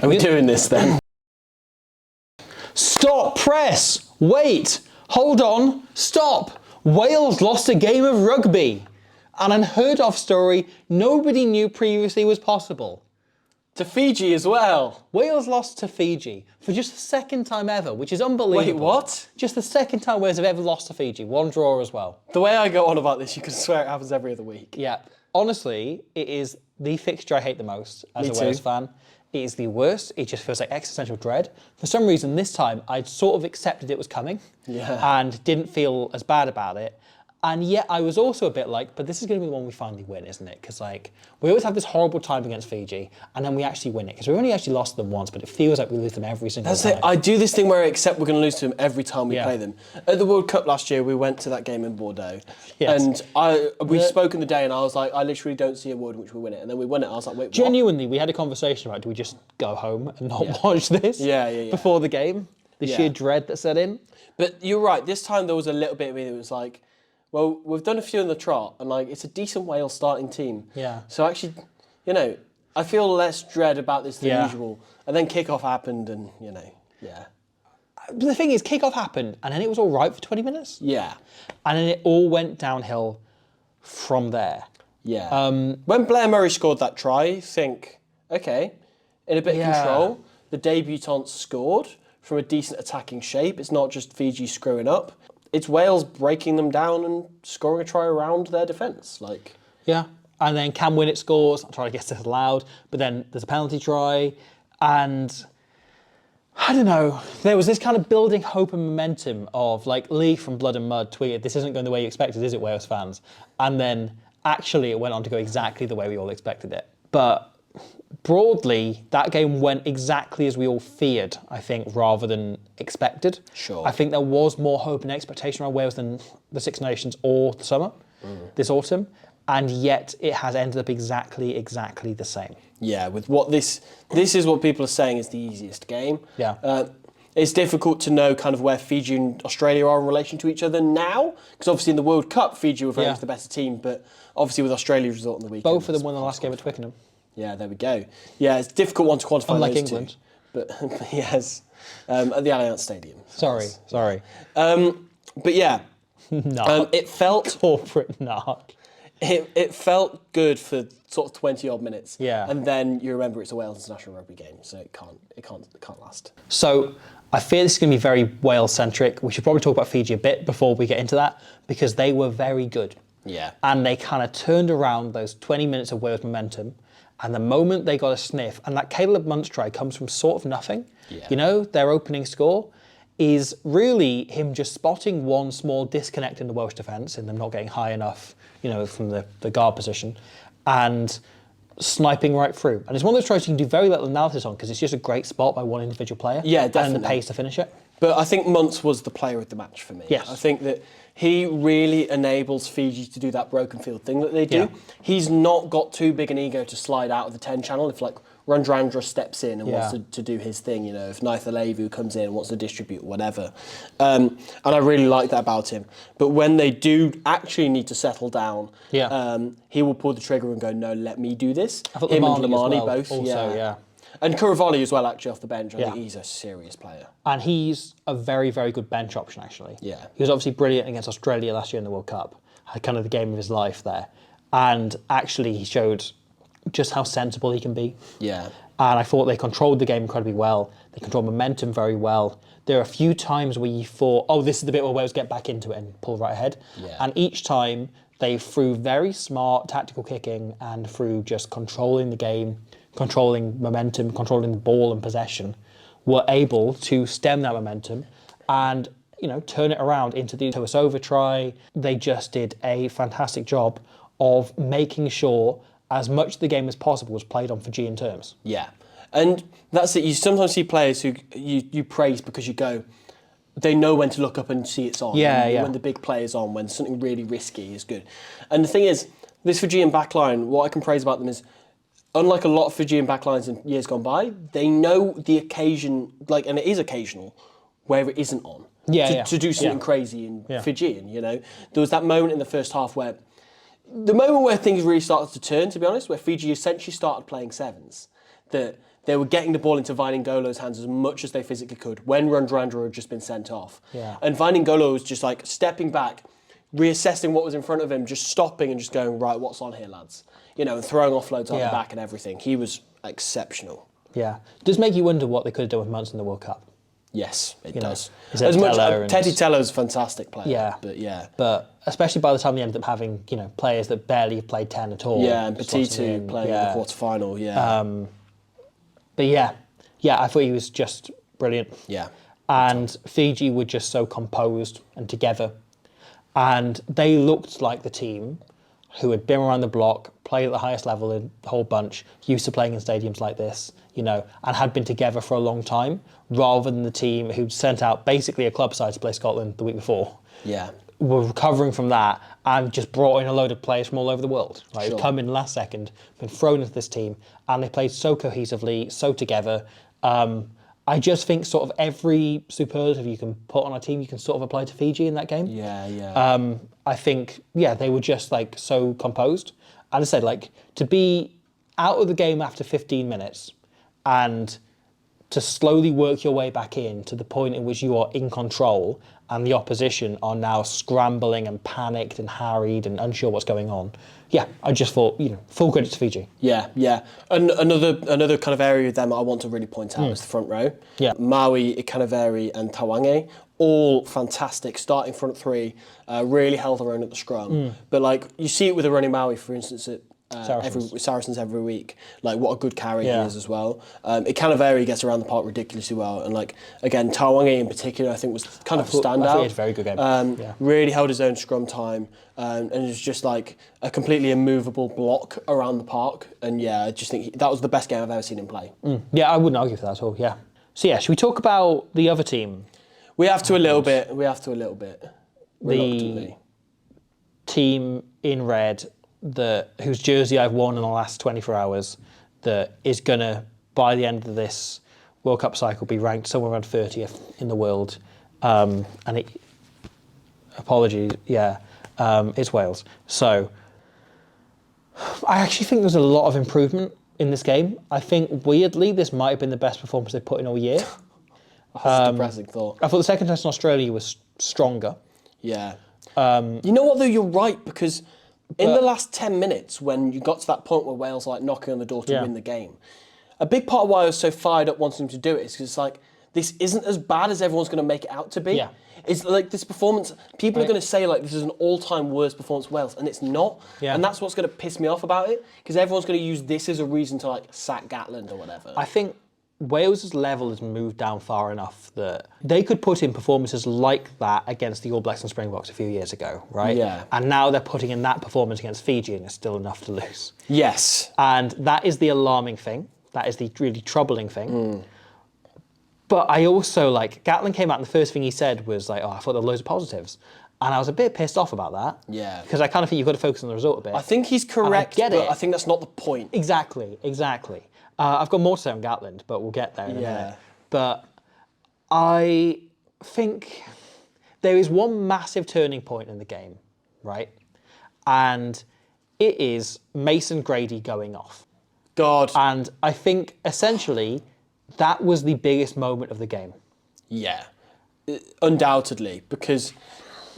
Are we doing this then? Stop, press, wait, hold on, stop. Wales lost a game of rugby. An unheard of story nobody knew previously was possible. To Fiji as well. Wales lost to Fiji for just the second time ever, which is unbelievable. Wait, what? Just the second time Wales have ever lost to Fiji, one draw as well. The way I go on about this, you can swear it happens every other week. Yeah, honestly, it is the fixture I hate the most as Me a Wales too. fan. It is the worst. It just feels like existential dread. For some reason, this time, I'd sort of accepted it was coming and didn't feel as bad about it. And yet I was also a bit like, but this is going to be the one we finally win, isn't it? Because like, we always have this horrible time against Fiji, and then we actually win it. Because we've only actually lost them once, but it feels like we lose them every single time. I do this thing where I accept we're going to lose to them every time we play them. At the World Cup last year, we went to that game in Bordeaux. Yes. And we spoke in the day, and I was like, I literally don't see a world in which we win it. And then we won it. I was like, wait, what? Genuinely, we had a conversation about, do we just go home and not watch this before the game? The sheer dread that set in. But you're right. This time there was a little bit of me that was like, well, we've done a few in the trot, and like it's a decent Wales starting team. Yeah. So actually, you know, I feel less dread about this than usual. And then kickoff happened, and you know, But the thing is, kickoff happened, and then it was all right for 20 minutes. Yeah. And then it all went downhill from there. Yeah. When Blair Murray scored that try, you think, okay, in a bit of control, the debutants scored from a decent attacking shape. It's not just Fiji screwing up. It's Wales breaking them down and scoring a try around their defence. Like, yeah, and then Cam Winnett scores. I'm trying to guess this loud, but then there's a penalty try, and I don't know. There was this kind of building hope and momentum of like Lee from Blood and Mud tweeted, "This isn't going the way you expected, is it, Wales fans?" And then actually it went on to go exactly the way we all expected it. But broadly, that game went exactly as we all feared, I think, rather than expected. Sure. I think there was more hope and expectation around Wales than the Six Nations or the summer, this autumn, and yet it has ended up exactly the same. yeah, with what this is what people are saying is the easiest game. Yeah. It's difficult to know kind of where Fiji and Australia are in relation to each other now, because obviously in the World Cup, Fiji were very much the better team, but obviously with Australia's result in the weekend. Both of them won the last game at Twickenham. Yeah, there we go. Yeah, it's a difficult one to quantify. Unlike those England. Two. But yes, at the Allianz Stadium. Sorry. But yeah, Narc. it felt Corporate narc. it felt good for sort of 20-odd minutes. Yeah. And then you remember it's a Wales international rugby game, so it can't last. So I fear this is going to be very Wales-centric. We should probably talk about Fiji a bit before we get into that, because they were very good. Yeah. And they kind of turned around those 20 minutes of Wales momentum, and the moment they got a sniff, and that Caleb Muntz try comes from sort of nothing. Yeah. You know, their opening score is really him just spotting one small disconnect in the Welsh defence, and them not getting high enough, you know, from the guard position, and sniping right through. And it's one of those tries you can do very little analysis on, because it's just a great spot by one individual player. Yeah, definitely. And the pace to finish it. But I think Muntz was the player of the match for me. Yes. I think that he really enables Fiji to do that broken field thing that they do. Yeah. He's not got too big an ego to slide out of the 10 channel if like Randrandra steps in and wants to do his thing, you know, if Naitha Levu comes in and wants to distribute, whatever. And I really like that about him. But when they do actually need to settle down, he will pull the trigger and go, no, let me do this. I thought Him Lamani and Lamani as well, both. also, yeah. And Kuravali as well, actually, off the bench. I think he's a serious player. And he's a very, very good bench option, actually. Yeah. He was obviously brilliant against Australia last year in the World Cup. Had kind of the game of his life there. And actually, he showed just how sensible he can be. Yeah. And I thought they controlled the game incredibly well. They controlled momentum very well. There are a few times where you thought, oh, this is the bit where Wales get back into it and pull right ahead. Yeah. And each time, they, through very smart tactical kicking and through just controlling the game, controlling momentum, controlling the ball and possession, were able to stem that momentum and, you know, turn it around into the Tuasova try. They just did a fantastic job of making sure as much of the game as possible was played on Fijian terms. Yeah. And that's it. You sometimes see players who you praise because you go, they know when to look up and see it's on. When the big play is on, when something really risky is good. And the thing is, this Fijian backline, what I can praise about them is, unlike a lot of Fijian backlines in years gone by, they know the occasion, like, and it is occasional, where it isn't on. To do something crazy in Fijian, you know. There was that moment in the first half where, the moment where things really started to turn, to be honest, where Fiji essentially started playing sevens, that they were getting the ball into Viningolo's hands as much as they physically could when Randrandra had just been sent off. Yeah. And Viningolo was just like stepping back, reassessing what was in front of him, just stopping and just going, right, what's on here, lads? You know, and throwing offloads out the back and everything. He was exceptional. Yeah. It does make you wonder what they could have done with Munson in the World Cup. Yes, it does. As much Teddy Teller's a fantastic player. Yeah. But especially by the time they ended up having, players that barely have played 10 at all. Yeah, and Petitu playing in the quarter-final, But I thought he was just brilliant. Yeah. And Fiji were just so composed and together. And they looked like the team who had been around the block, played at the highest level in the whole bunch, used to playing in stadiums like this, and had been together for a long time, rather than the team who'd sent out basically a club side to play Scotland the week before. Yeah. Were recovering from that and just brought in a load of players from all over the world. Like, come in last second, been thrown into this team, and they played so cohesively, so together. I just think sort of every superlative you can put on a team, you can sort of apply to Fiji in that game. Yeah. I think, they were just like so composed. And I said, like, to be out of the game after 15 minutes and to slowly work your way back in to the point in which you are in control and the opposition are now scrambling and panicked and harried and unsure what's going on. Yeah, I just thought, full credit to Fiji. Yeah. And another kind of area of them I want to really point out is the front row. Yeah. Maui, Ikanaveri and Tawange, all fantastic, starting front three, really held their own at the scrum. But like you see it with the running Maui, for instance, at Saracens every week. Like what a good carry he is as well. Ikanaveri gets around the park ridiculously well, and like again Tawange in particular I think was kind of a standout. I think he had a very good game. Really held his own scrum time, and it was just like a completely immovable block around the park. And I just think that was the best game I've ever seen him play. Yeah, I wouldn't argue for that at all. Yeah. So should we talk about the other team? We have to a little bit. The team in red, whose jersey I've worn in the last 24 hours, that is going to, by the end of this World Cup cycle, be ranked somewhere around 30th in the world. It's Wales. So I actually think there's a lot of improvement in this game. I think, weirdly, this might have been the best performance they've put in all year. That's a depressing thought. I thought the second test in Australia was stronger. Yeah. You know what, though? You're right, because in the last 10 minutes, when you got to that point where Wales were like knocking on the door to win the game, a big part of why I was so fired up wanting to do it is because it's like, this isn't as bad as everyone's going to make it out to be. Yeah. It's like this performance, people are going to say like this is an all-time worst performance of Wales, and it's not. Yeah. And that's what's going to piss me off about it, because everyone's going to use this as a reason to like sack Gatland or whatever. I think Wales' level has moved down far enough that they could put in performances like that against the All Blacks and Springboks a few years ago, right? Yeah. And now they're putting in that performance against Fiji and it's still enough to lose. Yes. And that is the alarming thing. That is the really troubling thing. But I also, Gatland came out and the first thing he said was I thought there were loads of positives. And I was a bit pissed off about that. Yeah. Because I kind of think you've got to focus on the result a bit. I think he's correct, but I think that's not the point. Exactly. I've got more to say on Gatland, but we'll get there in a minute. But I think there is one massive turning point in the game, right? And it is Mason Grady going off. God. And I think, essentially, that was the biggest moment of the game. Yeah, undoubtedly, because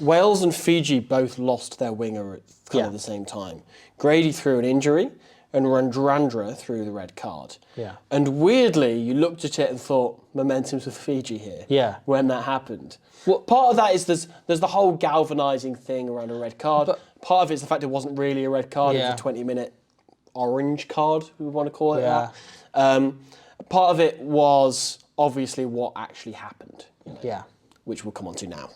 Wales and Fiji both lost their winger at kind of the same time. Grady through an injury, and Randrandra threw the red card. Yeah. And weirdly, you looked at it and thought, momentum's with Fiji here. Yeah. When that happened. Well, part of that is there's the whole galvanising thing around a red card. But part of it is the fact it wasn't really a red card. It was a 20-minute orange card, we want to call it that. Part of it was obviously what actually happened. Which we'll come on to now.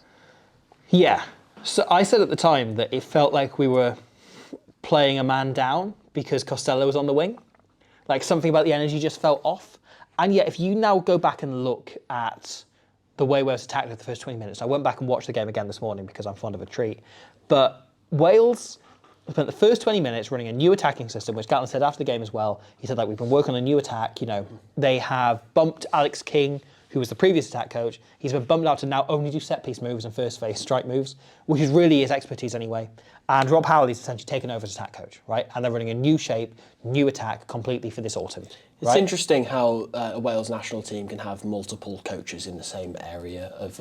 Yeah. So I said at the time that it felt like we were playing a man down because Costello was on the wing. Like something about the energy just felt off. And yet if you now go back and look at the way Wales attacked in the first 20 minutes, I went back and watched the game again this morning because I'm fond of a treat. But Wales spent the first 20 minutes running a new attacking system, which Gatland said after the game as well. He said, we've been working on a new attack. They have bumped Alex King who was the previous attack coach. He's been bumped out to now only do set-piece moves and first phase strike moves, which is really his expertise anyway. And Rob Howley is essentially taken over as attack coach, right? And they're running a new shape, new attack completely for this autumn. It's interesting how a Wales national team can have multiple coaches in the same area of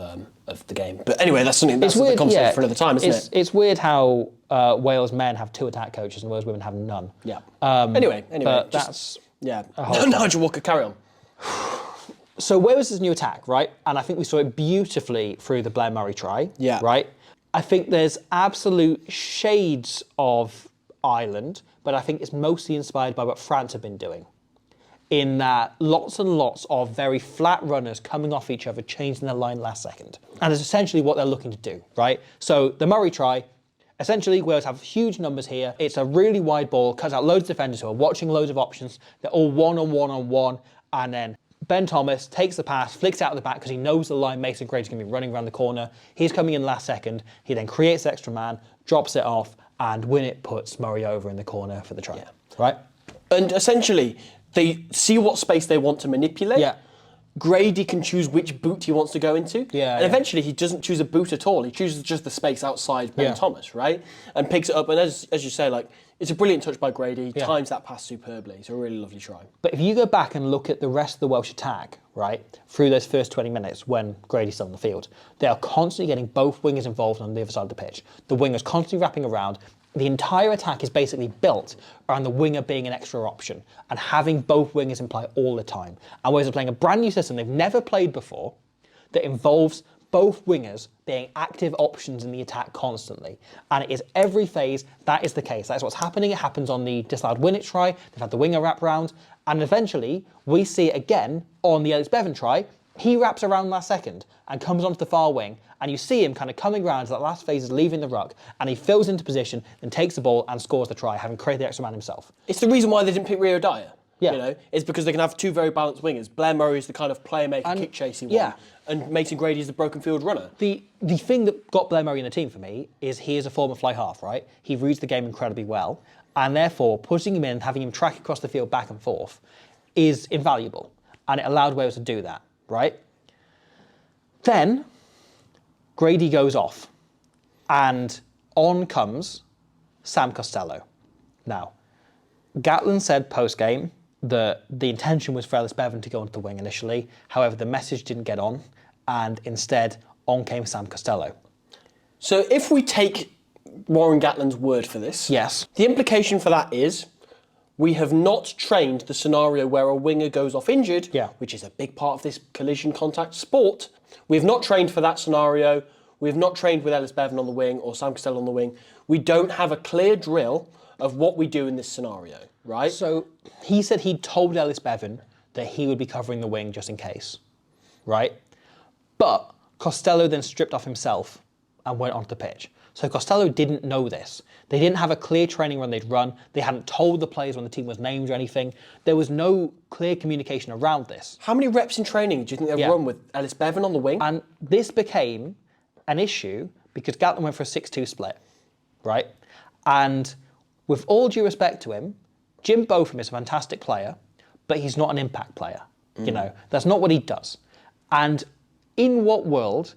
the game. But anyway, that's something that's a conversation for another time, isn't it? It's weird how Wales men have 2 attack coaches and Wales women have none. Yeah. Anyway, but that's Nigel Walker, carry on. So Wales' new attack, right? And I think we saw it beautifully through the Blair Murray try. Yeah. Right? I think there's absolute shades of Ireland, but I think it's mostly inspired by what France have been doing. In that lots and lots of very flat runners coming off each other, changing their line last second. And it's essentially what they're looking to do, right? So the Murray try, essentially Wales have huge numbers here. It's a really wide ball, cuts out loads of defenders who are watching loads of options. They're all one-on-one-on-one, and then Ben Thomas takes the pass, flicks out of the back because he knows the line Mason Grady's going to be running around the corner. He's coming in last second. He then creates the extra man, drops it off, and when it puts Murray over in the corner for the try. Yeah. Right? And essentially, they see what space they want to manipulate. Yeah. Grady can choose which boot he wants to go into. Yeah, and eventually he doesn't choose a boot at all. He chooses just the space outside Ben Thomas, right? And picks it up. And as you say, like, it's a brilliant touch by Grady. He times that pass superbly. It's a really lovely try. But if you go back and look at the rest of the Welsh attack, right, through those first 20 minutes when Grady's still on the field, they are constantly getting both wingers involved on the other side of the pitch. The wingers constantly wrapping around. The entire attack is basically built around the winger being an extra option and having both wingers in play all the time. And Wales are playing a brand new system they've never played before that involves both wingers being active options in the attack constantly. And it is every phase, that is the case. That's what's happening. It happens on the disallowed win it try. They've had the winger wrap round. And eventually, we see it again on the Ellis Bevan try. He wraps around last second and comes onto the far wing, and you see him kind of coming around as that last phase is leaving the ruck, and he fills into position, then takes the ball and scores the try, having created the extra man himself. It's the reason why they didn't pick Rio Dyer. Yeah. You know, it's because they can have 2 very balanced wingers. Blair Murray is the kind of playmaker, kick-chasing one, and Mason Grady is the broken field runner. The thing that got Blair Murray in the team for me is he is a former fly half, right? He reads the game incredibly well, and therefore putting him in, having him track across the field back and forth is invaluable, and it allowed Wales to do that, right? Then Grady goes off, and on comes Sam Costello. Now, Gatlin said post-game that the intention was for Ellis Bevan to go onto the wing initially. However, the message didn't get on, and instead, on came Sam Costello. So if we take Warren Gatlin's word for this, yes, the implication for that is we have not trained the scenario where a winger goes off injured, which is a big part of this collision contact sport. We have not trained for that scenario. We have not trained with Ellis Bevan on the wing or Sam Costello on the wing. We don't have a clear drill of what we do in this scenario, right? So he said he'd told Ellis Bevan that he would be covering the wing just in case, right? But Costello then stripped off himself and went onto the pitch. So Costello didn't know this. They didn't have a clear training run they'd run. They hadn't told the players when the team was named or anything. There was no clear communication around this. How many reps in training do you think they've run with Ellis Bevan on the wing? And this became an issue because Gatlin went for a 6-2 split, right? And with all due respect to him, Jim Botham is a fantastic player, but he's not an impact player. You know, that's not what he does. And in what world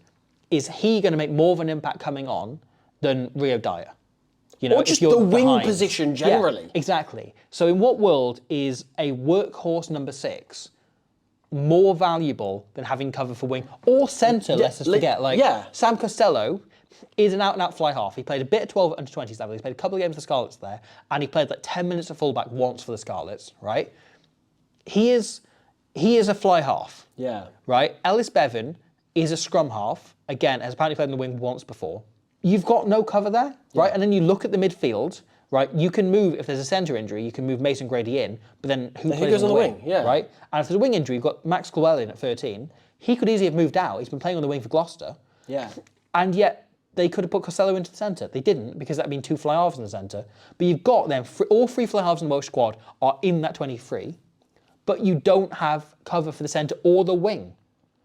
is he going to make more of an impact coming on than Rio Dyer? You know, or just the wing position generally. Yeah, exactly. So in what world is a workhorse number 6 more valuable than having cover for wing or centre, let's just forget. Sam Costello is an out-and-out fly half. He played a bit of 12 under 20s level. He's played a couple of games for the Scarlets there, and he played like 10 minutes of fullback once for the Scarlets, right? He is a fly half. Yeah. Right? Ellis Bevan is a scrum half. Again, has apparently played on the wing once before. You've got no cover there, right? And then you look at the midfield, right? You can move, if there's a centre injury, you can move Mason Grady in, but then who plays on the wing? Yeah. Right? And if there's a wing injury, you've got Max Llewellyn at 13. He could easily have moved out. He's been playing on the wing for Gloucester. Yeah. And yet, they could have put Costello into the centre. They didn't, because that would been 2 fly halves in the centre. But you've got them, all 3 fly halves in the Welsh squad are in that 23, but you don't have cover for the centre or the wing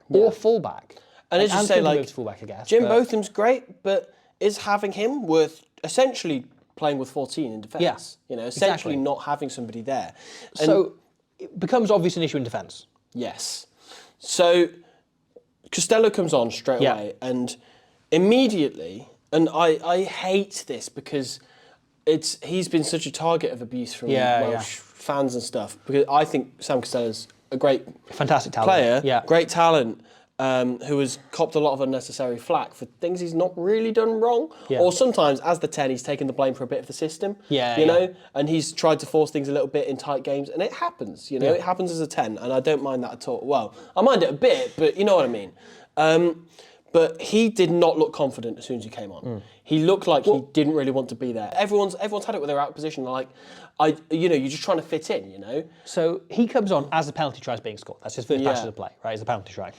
or fullback. And as you say, like, fullback, I guess, Jim Botham's great, but is having him worth essentially playing with 14 in defence? Yeah, you know, essentially not having somebody there. And so it becomes obvious an issue in defence. Yes. So Costello comes on straight away, and immediately, and I hate this because he's been such a target of abuse from Welsh fans and stuff, because I think Sam Costello's a fantastic player, talent. Great talent, who has copped a lot of unnecessary flack for things he's not really done wrong. Or sometimes, as the 10, he's taken the blame for a bit of the system. You know, and he's tried to force things a little bit in tight games, and it happens. You know, it happens as a 10, and I don't mind that at all. Well, I mind it a bit, but you know what I mean. But he did not look confident as soon as he came on. He looked like he didn't really want to be there. Everyone's had it with their out of position. Like, you're just trying to fit in, you know. So he comes on as the penalty try is being scored. That's his first match of the play, right? It's a penalty try.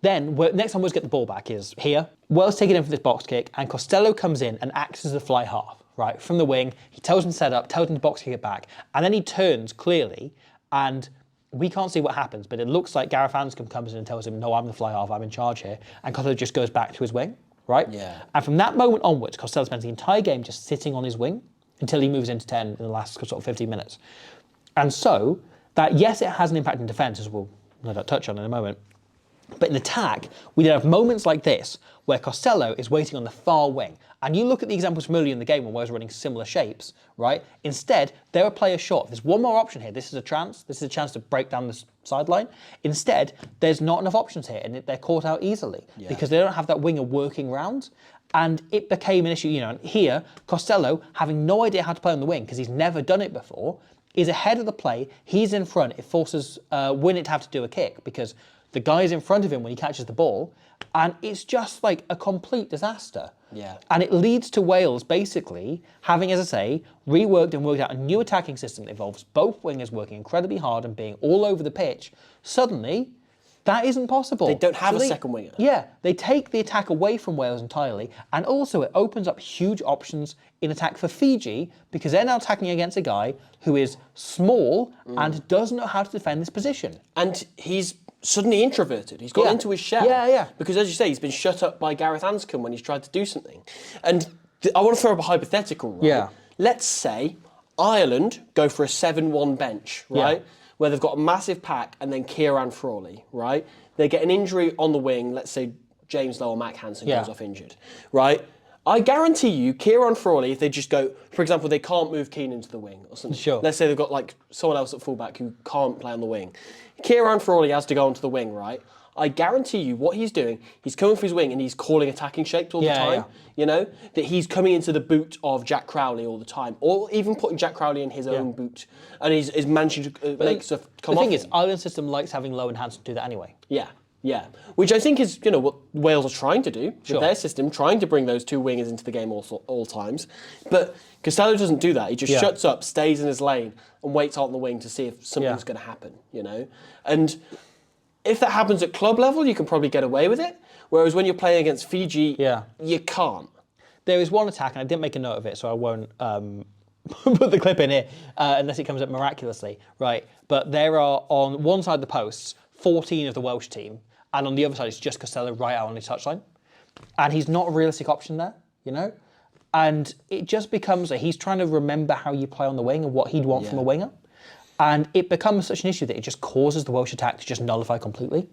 Then next time Wales get the ball back is here. Wales take it in for this box kick, and Costello comes in and acts as a fly half, right, from the wing. He tells him to set up, tells him to box kick it back, and then he turns clearly, and we can't see what happens, but it looks like Gareth Anscombe comes in and tells him, no, I'm the fly half, I'm in charge here. And Costello just goes back to his wing, right? Yeah. And from that moment onwards, Costello spends the entire game just sitting on his wing until he moves into 10 in the last sort of 15 minutes. And so, that, yes, it has an impact in defence, as we'll no doubt touch on in a moment, but in attack, we have moments like this where Costello is waiting on the far wing. And you look at the examples from earlier in the game when Wales were running similar shapes, right? Instead, they're a player short. There's one more option here. This is a chance. This is a chance to break down the sideline. Instead, there's not enough options here, and they're caught out easily because they don't have that winger working round. And it became an issue, you know. And here, Costello, having no idea how to play on the wing because he's never done it before, is ahead of the play. He's in front. It forces Winnett to have to do a kick because the guy's in front of him when he catches the ball, and it's just like a complete disaster. Yeah. And it leads to Wales basically having, as I say, reworked and worked out a new attacking system that involves both wingers working incredibly hard and being all over the pitch. Suddenly, that isn't possible. They don't have a second winger. Yeah, they take the attack away from Wales entirely, and also it opens up huge options in attack for Fiji because they're now attacking against a guy who is small and doesn't know how to defend this position. And he's suddenly introverted. He's got into his shell. Yeah. Because, as you say, he's been shut up by Gareth Anscombe when he's tried to do something. And I want to throw up a hypothetical, right? Yeah. Let's say Ireland go for a 7-1 bench, right? Yeah. Where they've got a massive pack and then Kieran Frawley, right? They get an injury on the wing. Let's say James Lowe or Mac Hansen goes off injured, right? I guarantee you, Kieran Frawley, if they just go, for example, they can't move Keane into the wing or something. Sure. Let's say they've got like someone else at fullback who can't play on the wing. Kieran Frawley has to go onto the wing, right? I guarantee you what he's doing, he's coming for his wing and he's calling attacking shapes all the time. Yeah. You know, that he's coming into the boot of Jack Crowley all the time, or even putting Jack Crowley in his own boot, and he's managing to make stuff come off. The thing is, Ireland's system likes having Lowe and Hansen do that anyway. Yeah, which I think is, you know, what Wales are trying to do with their system, trying to bring those two wingers into the game all times. But Costello doesn't do that. He just shuts up, stays in his lane, and waits out on the wing to see if something's going to happen, you know? And if that happens at club level, you can probably get away with it. Whereas when you're playing against Fiji, you can't. There is one attack, and I didn't make a note of it, so I won't put the clip in here unless it comes up miraculously, right? But there are, on one side of the posts, 14 of the Welsh team, and on the other side, it's just Costello right out on his touchline. And he's not a realistic option there, you know? And it just becomes he's trying to remember how you play on the wing and what he'd want from a winger. And it becomes such an issue that it just causes the Welsh attack to just nullify completely.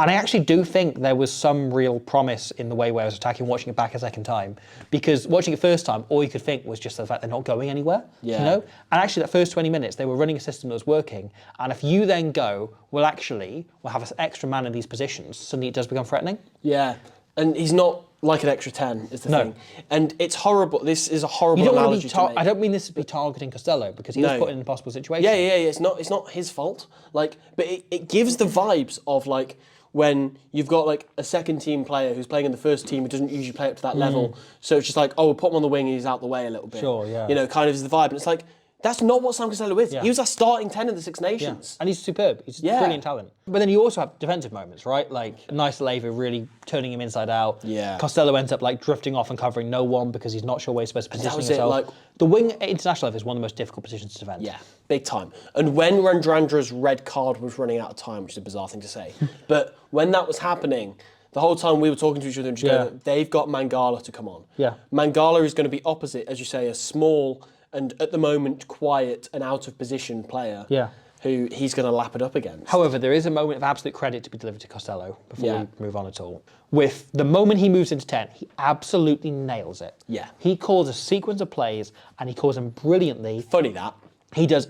And I actually do think there was some real promise in the way Wales attacking, watching it back a second time. Because watching it first time, all you could think was just the fact they're not going anywhere. You know? And actually, that first 20 minutes, they were running a system that was working. And if you then go, well, actually, we'll have an extra man in these positions, suddenly it does become threatening. Yeah. And he's not like an extra 10, is the thing. And it's horrible. This is a horrible analogy to make. I don't mean this to be targeting Costello, because he was put in an impossible situation. Yeah. It's not his fault. Like, but it gives the vibes of like when you've got like a second team player who's playing in the first team who doesn't usually play up to that level. So it's just like, oh, we'll put him on the wing and he's out the way a little bit. Sure, yeah. You know, kind of is the vibe. And it's like, that's not what Sam Costello is. He was our starting 10 in the Six Nations. And he's superb. He's a brilliant talent. But then you also have defensive moments, right? Like Nice Leva really turning him inside out. Yeah. Costello ends up like drifting off and covering no one because he's not sure where he's supposed to position was himself. like, the wing at international level is one of the most difficult positions to defend. Yeah, big time. And when Randrandra's red card was running out of time, which is a bizarre thing to say, but when that was happening, the whole time we were talking to each other and just going, they've got Mangala to come on. Yeah. Mangala is going to be opposite, as you say, a small and at the moment quiet and out of position player. Yeah. who he's going to lap it up against. However, there is a moment of absolute credit to be delivered to Costello before we move on at all. With the moment he moves into 10, he absolutely nails it. Yeah. He calls a sequence of plays, and he calls them brilliantly. Funny that. He does,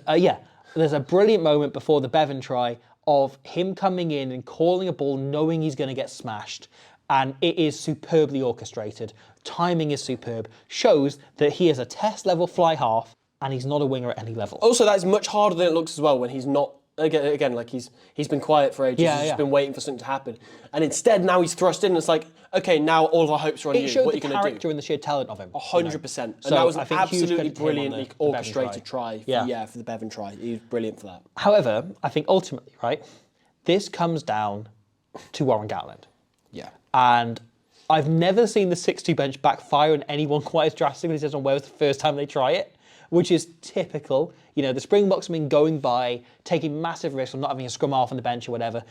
There's a brilliant moment before the Bevan try of him coming in and calling a ball knowing he's going to get smashed. And it is superbly orchestrated. Timing is superb. Shows that he is a test-level fly half, and he's not a winger at any level. Also, that is much harder than it looks as well when he's not. Again, like he's been quiet for ages. He's just been waiting for something to happen, and instead now he's thrust in. And it's like, okay, now all of our hopes are on you. It showed what the are you going to do? character and the sheer talent of him. 100%. And So that was I an think huge absolutely credit to him on brilliantly the orchestrated try. For the Bevan try. He was brilliant for that. However, I think ultimately, right, this comes down to Warren Gatland. Yeah. And I've never seen the 6-2 bench backfire on anyone quite as drastically as on Wales the first time they try it, which is typical. You know, the Springboks have been going by, taking massive risks of not having a scrum half on the bench or whatever.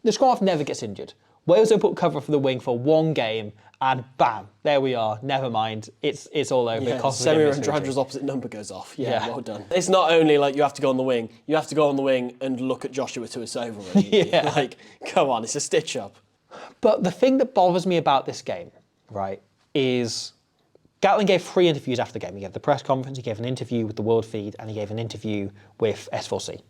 The scrum half never gets injured. Wales don't put cover for the wing for one game, and bam, there we are. Never mind, it's all over. Yeah, Semir and Dradra's opposite number goes off. Yeah, well done. It's not only like you have to go on the wing, you have to go on the wing and look at Joshua Tuisova. Like, come on, it's a stitch up. But the thing that bothers me about this game, right, is Gatland gave 3 interviews after the game. He gave the press conference, he gave an interview with the World Feed, and he gave an interview with S4C.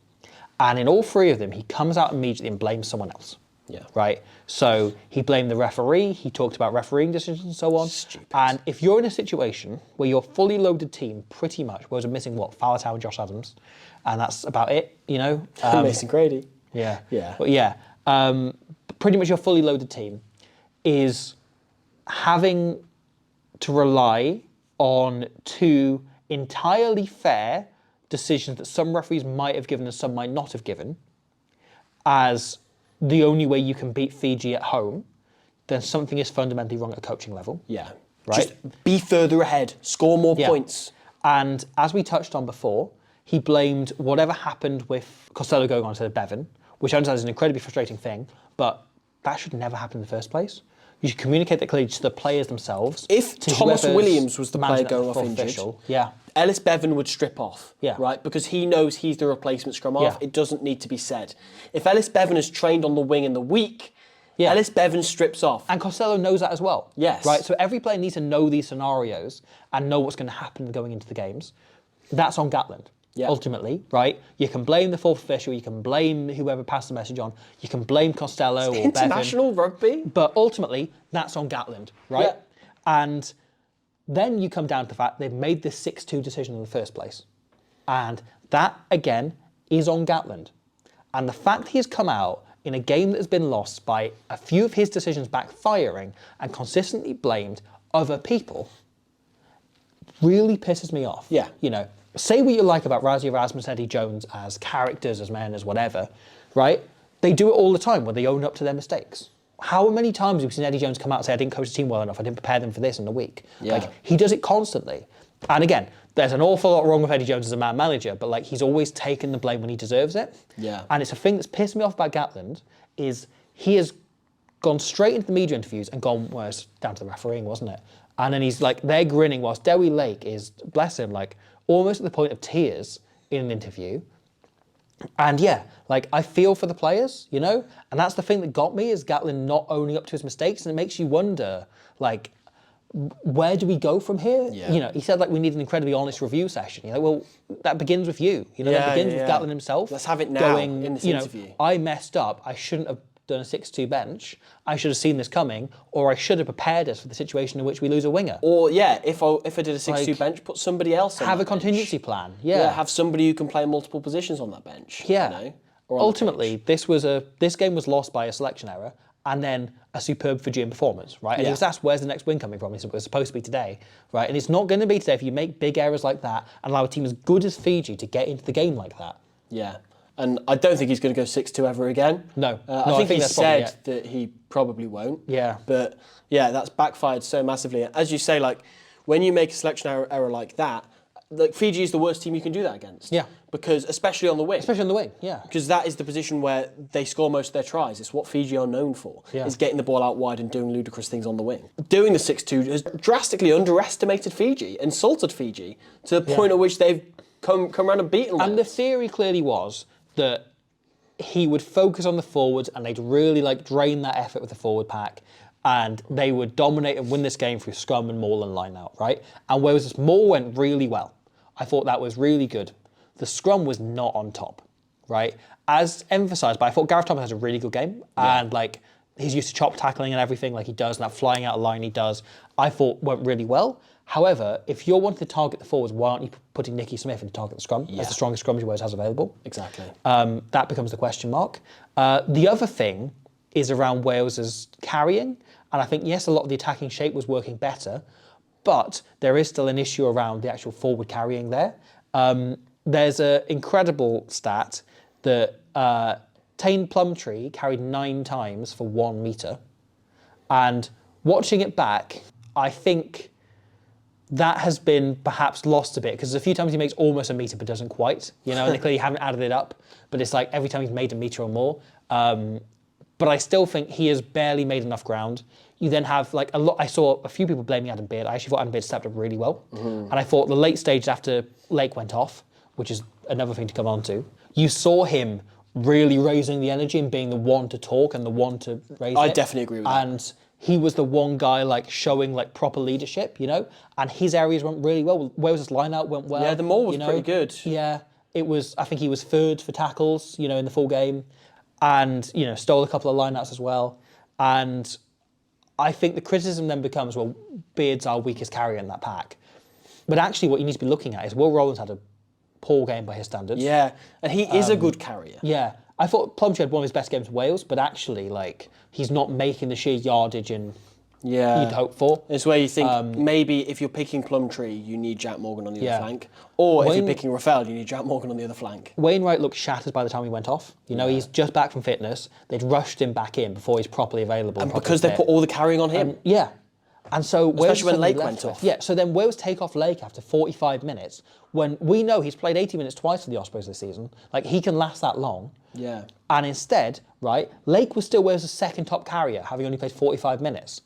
And in all 3 of them, he comes out immediately and blames someone else. Yeah. Right? So he blamed the referee, he talked about refereeing decisions and so on. Stupid. And if you're in a situation where your fully loaded team, pretty much, whereas we're missing what? Faletau and Josh Adams, and that's about it, you know? Mason Grady. Yeah. Yeah. But pretty much your fully loaded team is having to rely on 2 entirely fair decisions that some referees might have given and some might not have given as the only way you can beat Fiji at home, then something is fundamentally wrong at a coaching level. Yeah. Right? Just be further ahead, score more points. And as we touched on before, he blamed whatever happened with Costello going on to the Bevan, which I understand is an incredibly frustrating thing, but that should never happen in the first place. You should communicate that clearly to the players themselves. If Thomas Williams was the player going off injured, official, Ellis Bevan would strip off, right? Because he knows he's the replacement scrum half. It doesn't need to be said. If Ellis Bevan is trained on the wing in the week, Ellis Bevan strips off. And Costello knows that as well. Yes. Right? So every player needs to know these scenarios and know what's going to happen going into the games. That's on Gatland. Ultimately, right? You can blame the 4th official, you can blame whoever passed the message on, you can blame Costello or Bevan. International rugby. But ultimately, that's on Gatland, right? Yeah. And then you come down to the fact they've made this 6-2 decision in the first place. And that, again, is on Gatland. And the fact he has come out in a game that has been lost by a few of his decisions backfiring and consistently blamed other people really pisses me off. Yeah. You know, say what you like about Razzie Erasmus, Eddie Jones as characters, as men, as whatever, right? They do it all the time where they own up to their mistakes. How many times have we seen Eddie Jones come out and say, I didn't coach the team well enough, I didn't prepare them for this in a week? Yeah. Like, he does it constantly. And again, there's an awful lot wrong with Eddie Jones as a man manager, but like, he's always taken the blame when he deserves it. Yeah. And it's a thing that's pissed me off about Gatland is he has gone straight into the media interviews and gone, well, it's down to the refereeing, wasn't it? And then he's like, they're grinning whilst Dewi Lake is, bless him, like almost at the point of tears in an interview. And like I feel for the players, you know? And that's the thing that got me is Gatland not owning up to his mistakes. And it makes you wonder, like, where do we go from here? Yeah. You know, he said like we need an incredibly honest review session. You're like, well, that begins with you. You know, that begins with Gatland himself. Let's have it now in this interview. I messed up. I shouldn't have done a 6-2 bench. I should have seen this coming, or I should have prepared us for the situation in which we lose a winger. Or if I did a 6-2 bench, put somebody else on. Have that a contingency bench. plan. Have somebody who can play multiple positions on that bench. Yeah. You know, or ultimately, this game was lost by a selection error and then a superb Fijian performance, right? And he was asked, where's the next win coming from? He said, it was supposed to be today, right? And it's not going to be today if you make big errors like that and allow a team as good as Fiji to get into the game like that. Yeah. And I don't think he's going to go 6-2 ever again. No. I think he said that he probably won't. Yeah. But that's backfired so massively. As you say, like, when you make a selection error like that, like Fiji is the worst team you can do that against. Yeah. Because, especially on the wing. Yeah. Because that is the position where they score most of their tries. It's what Fiji are known for, is getting the ball out wide and doing ludicrous things on the wing. Doing the 6-2 has drastically underestimated Fiji, insulted Fiji, to the point at which they've come around and beaten Wales. And the theory clearly was that he would focus on the forwards and they'd really like drain that effort with the forward pack and they would dominate and win this game through scrum and maul and line out, right? And Wales' maul went really well. I thought that was really good. The scrum was not on top, right? As emphasised by, I thought Gareth Thomas has a really good game and like he's used to chop tackling and everything like he does and that flying out of line he does, I thought went really well. However, if you're wanting to target the forwards, why aren't you putting Nicky Smith in to target the scrum? That's the strongest scrum Wales has available. Exactly. That becomes the question mark. The other thing is around Wales's carrying. And I think, yes, a lot of the attacking shape was working better, but there is still an issue around the actual forward carrying there. There's an incredible stat that Tane Plumtree carried 9 times for 1 metre. And watching it back, I think that has been perhaps lost a bit because there's a few times he makes almost a metre but doesn't quite, you know, and they clearly haven't added it up. But it's like every time he's made a metre or more. But I still think he has barely made enough ground. You then have like a lot. I saw a few people blaming Adam Beard. I actually thought Adam Beard stepped up really well. And I thought the late stage after Lake went off, which is another thing to come on to, you saw him really raising the energy and being the one to talk and the one to raise it. I definitely agree with that. And he was the one guy like showing like proper leadership, you know, and his areas went really well. Wales' line-out went well. Yeah, the maul was pretty good. Yeah, it was. I think he was third for tackles, you know, in the full game, and you know stole a couple of line-outs as well. And I think the criticism then becomes, well, Beard's our weakest carrier in that pack. But actually, what you need to be looking at is Will Rowlands had a poor game by his standards. Yeah, and he is a good carrier. Yeah. I thought Plumtree had one of his best games for Wales, but actually, like, he's not making the sheer yardage and you'd hope for. It's where you think maybe if you're picking Plumtree, you need Jack Morgan on the other flank. Or if you're picking Rafael, you need Jack Morgan on the other flank. Wainwright looked shattered by the time he went off. You know, he's just back from fitness. They'd rushed him back in before he's properly available. And because they put all the carrying on him. And so especially when Lake went off. Yeah, so then Wales take off Lake after 45 minutes when we know he's played 80 minutes twice for the Ospreys this season. Like, he can last that long. Yeah. And instead, right, Lake was still Wales' second top carrier, having only played 45 minutes.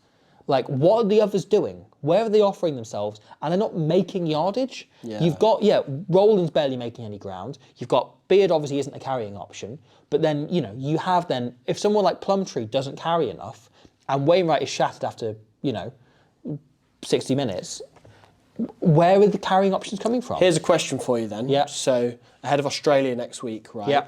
Like, what are the others doing? Where are they offering themselves? And they're not making yardage. Yeah. You've got, Rowland's barely making any ground. You've got Beard obviously isn't a carrying option. But then, you know, you have then, if someone like Plumtree doesn't carry enough and Wainwright is shattered after, 60 minutes, where are the carrying options coming from? Here's a question for you then. Yeah. So, ahead of Australia next week, right? Yeah.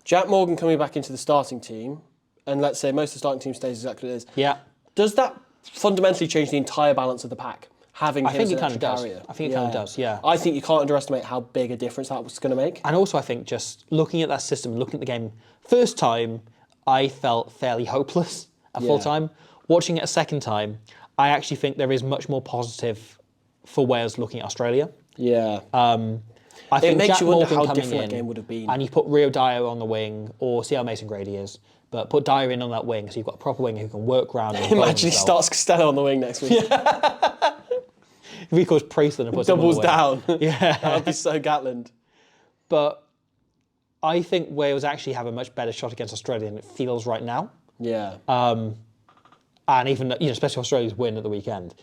Jack Morgan coming back into the starting team, and let's say most of the starting team stays exactly as it is. Yeah. Does that fundamentally change the entire balance of the pack? Having him as an extra carrier? I think it kind of does, yeah. I think you can't underestimate how big a difference that was going to make. And also I think just looking at that system, looking at the game, first time, I felt fairly hopeless at full time. Watching it a second time, I actually think there is much more positive for Wales looking at Australia. Yeah. I think it makes Jack you wonder Morgan how different in, that game would have been. And you put Rio Dyer on the wing, or see how Mason Grady is, but put Dyer in on that wing, so you've got a proper winger who can work round. Imagine he starts Costello on the wing next week. If he calls Priestland and puts doubles him on the down. Yeah. That would be so Gatland. But I think Wales actually have a much better shot against Australia than it feels right now. Yeah. And even, especially Australia's win at the weekend.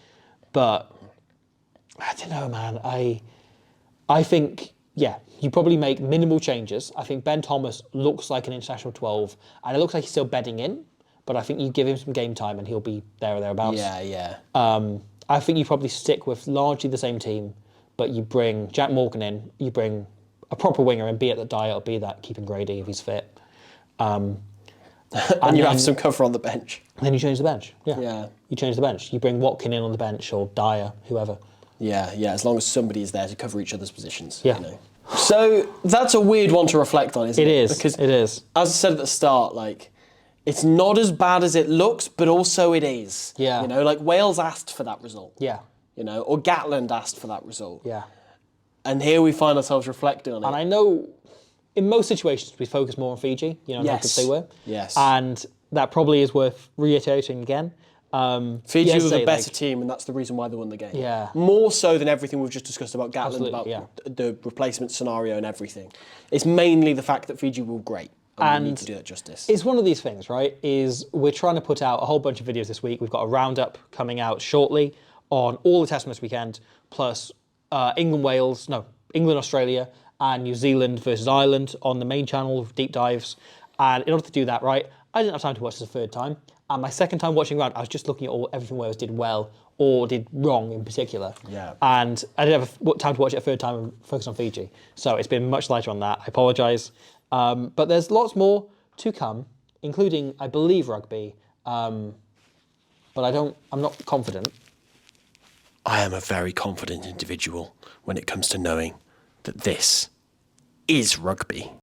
But I don't know, man. I think, you probably make minimal changes. I think Ben Thomas looks like an international 12, and it looks like he's still bedding in, but I think you give him some game time and he'll be there or thereabouts. Yeah. I think you probably stick with largely the same team, but you bring Jack Morgan in, you bring a proper winger, and be it that Dyer or be that keeping Grady if he's fit. And you have some cover on the bench. Then you change the bench. Yeah. You change the bench. You bring Watkin in on the bench or Dyer, whoever. Yeah, as long as somebody is there to cover each other's positions. Yeah. So that's a weird one to reflect on, isn't it? It is. Because it is. As I said at the start, it's not as bad as it looks, but also it is. Yeah. Wales asked for that result. Yeah. Or Gatland asked for that result. Yeah. And here we find ourselves reflecting on it. And I know in most situations we focus more on Fiji, how good they were. Yes. And that probably is worth reiterating again. Fiji was a better team, and that's the reason why they won the game. Yeah. More so than everything we've just discussed about Gatland, Absolutely, about the replacement scenario and everything. It's mainly the fact that Fiji were great, and we need to do that justice. It's one of these things, right, is we're trying to put out a whole bunch of videos this week. We've got a roundup coming out shortly on all the Test match weekend, plus England, Australia, and New Zealand versus Ireland on the main channel of deep dives. And in order to do that right, I didn't have time to watch this a third time. And my second time watching around, I was just looking at everything Wales did well or did wrong in particular. Yeah. And I didn't have time to watch it a third time and focus on Fiji. So it's been much lighter on that. I apologise. But there's lots more to come, including, I believe, rugby. But I'm not confident. I am a very confident individual when it comes to knowing that this is rugby.